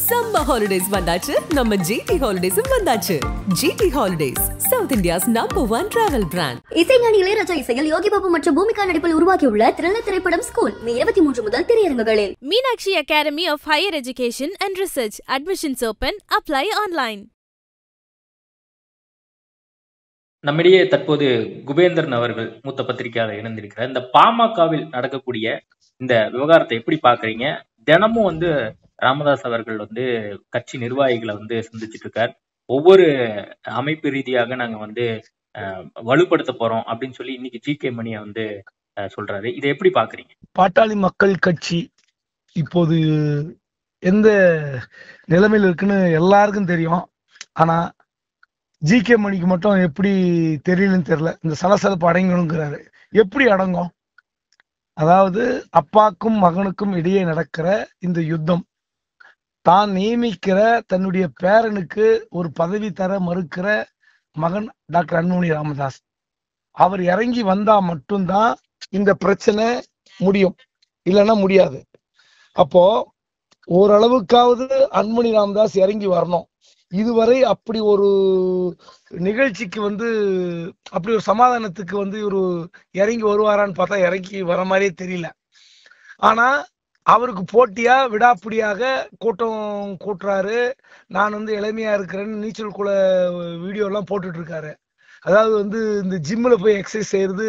Summer holidays வந்தாச்சு, நம்ம GT Holidays வந்தாச்சு. GT Holidays, South India's #1 travel brand. இசைஞானி இளையராஜா இசையில் யோகி பாபு மற்றும் பூமிகா நடிப்பில் உருவாகியுள்ள த்ரில்லர் திரைப்படம் ஸ்கூல் மே 23 முதல் திரையரங்குகளில். Meenakshi Academy of Higher Education and Research. Admissions open. Apply online. நம்மிடையே தற்போது குபேந்திரன் அவர்கள் மூத்த பத்திரிகையாளர் இணைந்திருக்கிறார். இந்த பாமகவில் நடக்கக்கூடிய இந்த விவகாரத்தை எப்படி பாக்குறீங்க? தினமும் ராமதாஸ் அவர்கள் கட்சி நிர்வாகிகளை சந்திச்சுட்டு இருக்கார். ஒவ்வொரு அமைப்பு ரீதியாக நாங்க வலுப்படுத்த போறோம் அப்படின்னு சொல்லி இன்னைக்கு ஜி.கே. மணியை சொல்றாரு. இதை எப்படி பாக்குறீங்க? பாட்டாளி மக்கள் கட்சி இப்போது எந்த நிலைமையில் இருக்குன்னு எல்லாருக்கும் தெரியும். ஆனா ஜி.கே. மணிக்கு மட்டும் எப்படி தெரியலன்னு தெரியல. இந்த சலசலப்பு அடங்கணுங்கிறாரு. எப்படி அடங்கும்? அதாவது அப்பாக்கும் மகனுக்கும் இடையே நடக்கிற இந்த யுத்தம், தான் நியமிக்கிற தன்னுடைய பேரனுக்கு ஒரு பதவி தர மறுக்கிற மகன் டாக்டர் அன்புமணி ராமதாஸ், அவர் இறங்கி வந்தா மட்டும்தான் இந்த பிரச்சனை முடியும், இல்லைன்னா முடியாது. அப்போ ஓரளவுக்காவது அன்புமணி ராமதாஸ் இறங்கி வரணும். இதுவரை அப்படி ஒரு நிகழ்ச்சிக்கு அப்படி ஒரு சமாதானத்துக்கு ஒரு இறங்கி வருவாரான்னு பார்த்தா இறங்கி வர மாதிரியே தெரியல. ஆனா அவருக்கு போட்டியா விடாப்பிடியாக கூட்டம் கூட்டுறாரு. நான் இளமையா இருக்கிறேன்னு நீச்சல் குள வீடியோ எல்லாம் போட்டுட்டு இருக்காரு. அதாவது இந்த ஜிம்ல போய் எக்ஸசைஸ் செய்யறது,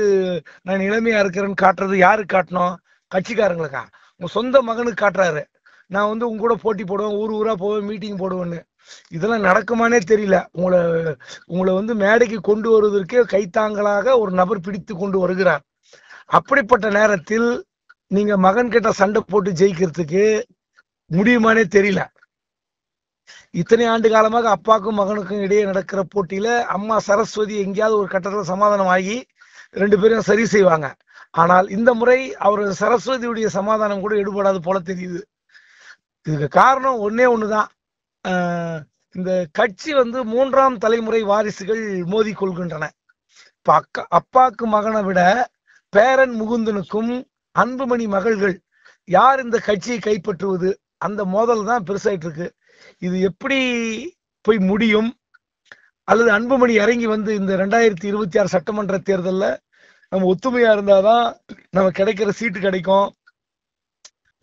நான் இளமையா இருக்கிறேன்னு காட்டுறது யாருக்கு காட்டணும்? கட்சிக்காரங்களுக்கா? உங்க சொந்த மகனுக்கு காட்டுறாரு. நான் உங்க கூட போட்டி போடுவேன், ஊர் ஊரா போவேன், மீட்டிங் போடுவேன்னு. இதெல்லாம் நடக்குமானே தெரியல. உங்களை மேடைக்கு கொண்டு வருவதற்கே கைத்தாங்களாக ஒரு நபர் பிடித்து கொண்டு வருகிறார். அப்படிப்பட்ட நேரத்தில் நீங்க மகன் கிட்ட சண்டை போட்டு ஜெயிக்கிறதுக்கு முடியுமானே தெரியல. இத்தனை ஆண்டு காலமாக அப்பாக்கும் மகனுக்கும் இடையே நடக்கிற போட்டியில அம்மா சரஸ்வதி எங்கேயாவது ஒரு கட்டத்துல சமாதானம் ஆகி 2 பேரும் சரி செய்வாங்க. ஆனால் இந்த முறை அவர் சரஸ்வதியுடைய சமாதானம் கூட எடுபடாது போல தெரியுது. இதுக்கு காரணம் ஒன்னே ஒண்ணுதான். இந்த கட்சி 3ஆம் தலைமுறை வாரிசுகள் மோதி கொள்கின்றன. இப்ப அப்பாக்கு மகனை விட பேரன் முகுந்தனுக்கும் அன்புமணி மகள்கள் யார் இந்த கட்சியை கைப்பற்றுவது, அந்த மோதல் தான் பெருசாயிட்டு இருக்கு. இது எப்படி போய் முடியும்? அல்லது அன்புமணி இறங்கி இந்த 2026 சட்டமன்ற தேர்தல்ல நம்ம ஒத்துமையா இருந்தாதான் நம்ம கிடைக்கிற சீட்டு கிடைக்கும்,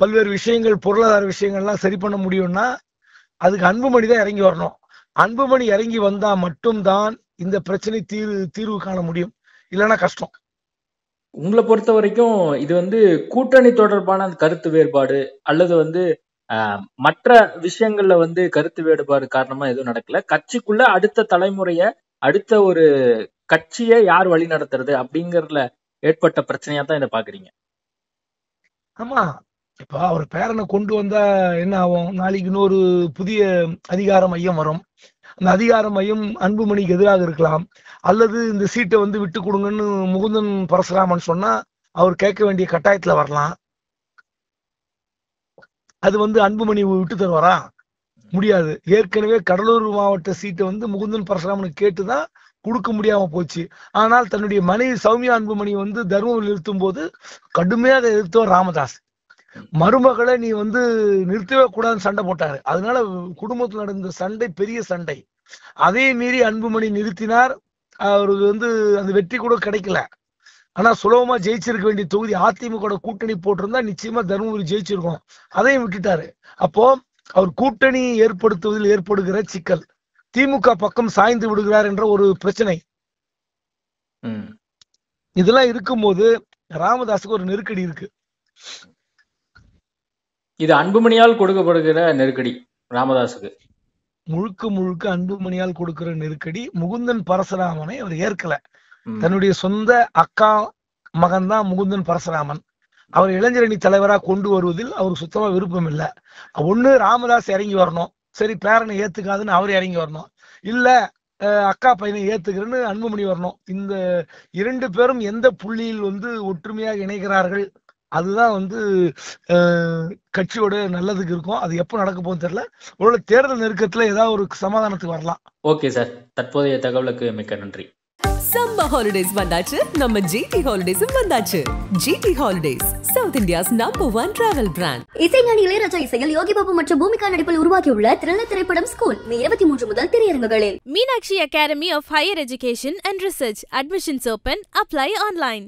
பல்வேறு விஷயங்கள் பொருளாதார விஷயங்கள்லாம் சரி பண்ண முடியும்னா அதுக்கு அன்புமணி தான் இறங்கி வரணும். அன்புமணி இறங்கி வந்தா மட்டும்தான் இந்த பிரச்சனை தீர்வு காண முடியும், இல்லைன்னா கஷ்டம். உங்களை பொறுத்த வரைக்கும் இது கூட்டணி தொடர்பான கருத்து வேறுபாடு அல்லது மற்ற விஷயங்கள்ல கருத்து வேறுபாடு காரணமா எதுவும் நடக்கல. கட்சிக்குள்ள அடுத்த தலைமுறைய, அடுத்த ஒரு கட்சியை யார் வழி நடத்துறது அப்படிங்கறதுல ஏற்பட்ட பிரச்சனையா தான் இதை பாக்குறீங்க? ஆமா, இப்ப அவர் பேரனை கொண்டு வந்தா என்ன ஆகும்? நாளைக்கு இன்னொரு புதிய அதிகார மையம் வரும். அந்த அதிகார மையம் அன்புமணிக்கு எதிராக இருக்கலாம். அல்லது இந்த சீட்டை விட்டு கொடுங்கன்னு முகுந்தன் பரசுராமன் சொன்னா அவர் கேட்க வேண்டிய கட்டாயத்துல வரலாம். அது அன்புமணி விட்டு தருவாரா? முடியாது. ஏற்கனவே கடலூர் மாவட்ட சீட்டை முகுந்தன் பரசுராமனுக்கு கேட்டுதான் கொடுக்க முடியாம போச்சு. ஆனால் தன்னுடைய மனைவி சௌமியா அன்புமணி தர்மபுரியில் நிறுத்தும் போது கடுமையாக எதிர்த்தவர் ராமதாஸ். மருமகளை நீ நிறுத்தவே கூடாதுன்னு சண்டை போட்டாரு. அதனால குடும்பத்தில் நடந்த சண்டை பெரிய சண்டை. அதே மீறி அன்புமணி நிறுத்தினார். அவருக்கு அந்த வெற்றி கூட கிடைக்கல. ஆனா சுலபமா ஜெயிச்சிருக்க வேண்டிய தொகுதி அதிமுக கூட்டணி போட்டிருந்தா நிச்சயமா தர்மபுரி ஜெயிச்சிருக்கோம். அதையும் விட்டுட்டாரு. அப்போ அவர் கூட்டணி ஏற்படுத்துவதில் ஏற்படுகிற சிக்கல், திமுக பக்கம் சாய்ந்து விடுகிறார் என்ற ஒரு பிரச்சனை, இதெல்லாம் இருக்கும்போது ராமதாஸுக்கு ஒரு நெருக்கடி இருக்கு. இது அன்புமணியால் கொடுக்கப்படுகிற நெருக்கடி ராமதாஸுக்கு. முழுக்க அன்புமணியால் கொடுக்கிற நெருக்கடி. முகுந்தன் பரசுராமனை அவர் ஏற்கல. தன்னுடைய சொந்த அக்கா மகன் தான் முகுந்தன் பரசுராமன். அவர் இளைஞரணி தலைவராக கொண்டு வருவதில் அவருக்கு சுத்தமா விருப்பம் இல்லை. ஒண்ணு ராமதாஸ் இறங்கி வரணும், சரி பேரனை ஏத்துக்காதுன்னு அவர் இறங்கி வரணும், இல்ல அக்கா பையனை ஏத்துக்கிறேன்னு அன்புமணி வரணும். இந்த 2 பேரும் எந்த புள்ளியில் ஒற்றுமையாக இணைகிறார்கள், அதுதான் கட்சியோட நல்லதுக்கு இருக்கும். அது எப்ப நடக்க போகுது தெரியல. ஒருவேளை தேர்தல் நெருக்கத்துல ஏதாவது ஒரு சமாதானத்துக்கு வரலாம். ஓகே சார், தற்போதைய தகவலுக்கு மிக்க நன்றி. சம்மர் ஹாலிடேஸ் வந்தாச்சு, நம்ம ஜிடி ஹாலிடேஸும் வந்தாச்சு. GT holidays, south India's #1 travel brand. இசைஞானி இளையராஜா இசையில் யோகி பாபு மற்றும் பூமிகா நடிப்பில் உருவாக்கியுள்ள த்ரில்லர் திரைப்படம் ஸ்கூல் மே 23 முதல் திரையரங்குகளில். Meenakshi Academy of Higher Education and Research. Admissions open. Apply online.